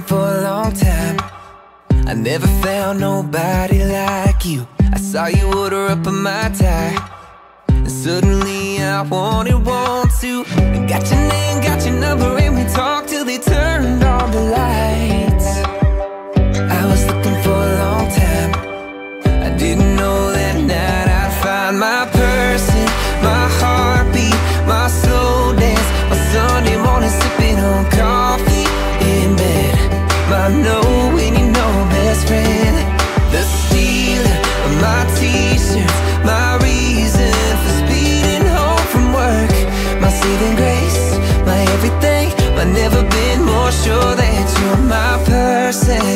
for a long time. I never found nobody like you. I saw you order up a Mai Tai, and suddenly I want to. Got your name, got your number, and we talked till they turned on the lights. I was looking for a long time. I didn't know that night I'd find my person, my heartbeat, my slow dance, my Sunday morning sipping on coffee in bed, my know when you know best friend, the stealer of my t-shirts, my reason for speeding home from work, my saving grace, my everything, my never been more sure that you're my person.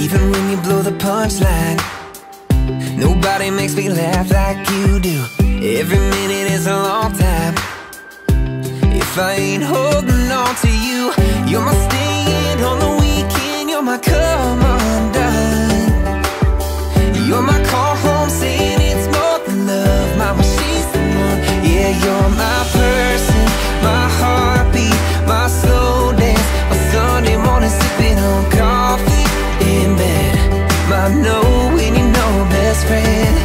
Even when you blow the punchline, nobody makes me laugh like you do. Every minute is a long time. If I ain't holding on to you, you're my staying on the weekend, you're my come undone. You're my call home saying it's more than love. Mama, she's the one. Yeah, you're my person, my heartbeat, my slow dance, my Sunday morning sipping on coffee in bed, my know when you know best friend,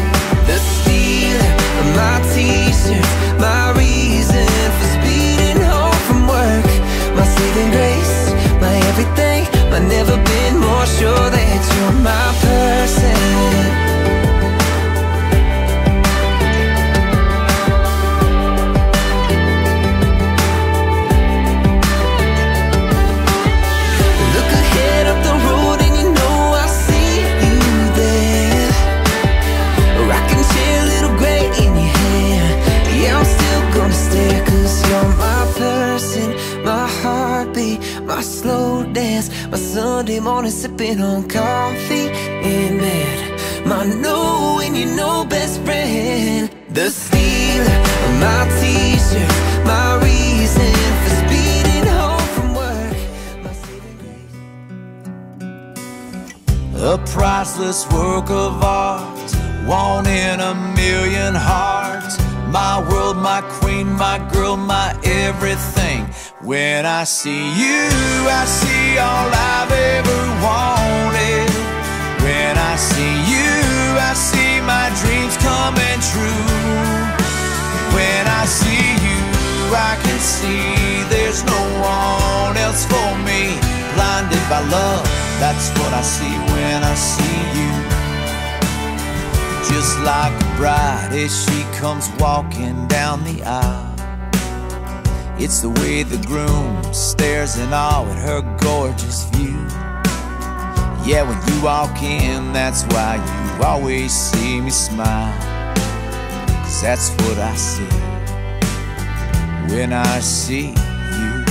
the stealer of my t-shirts, my reason for speeding home from work, my saving grace, my everything, my never been more sure that you're my person. My slow dance, my Sunday morning sipping on coffee in bed, my know when you know best friend, the stealer of my t-shirts, my reason for speeding home from work, my saving grace. A priceless work of art, one in a million hearts. My world, my queen, my girl, my everything. When I see you, I see all I've ever wanted. When I see you, I see my dreams coming true. When I see you, I can see there's no one else for me. Blinded by love, that's what I see when I see you. Just like a bride as she comes walking down the aisle, it's the way the groom stares in awe at her gorgeous view. Yeah, when you walk in, that's why you always see me smile, 'cause that's what I see when I see you.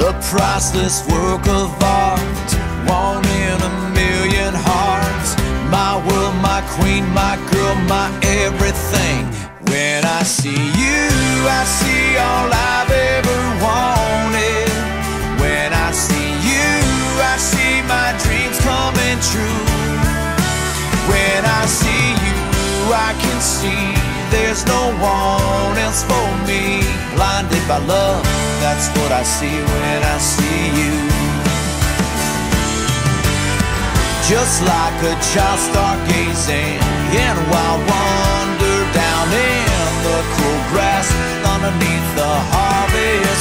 A priceless work of art, one in a million hearts. My world, my queen, my girl, my everything. When I see you, I see all I've ever wanted. When I see you, I see my dreams coming true. When I see you, I can see there's no one else for me. Blinded by love, that's what I see when I see you. Just like a child stargazing in a wild wonder down in the cool grass underneath the harvest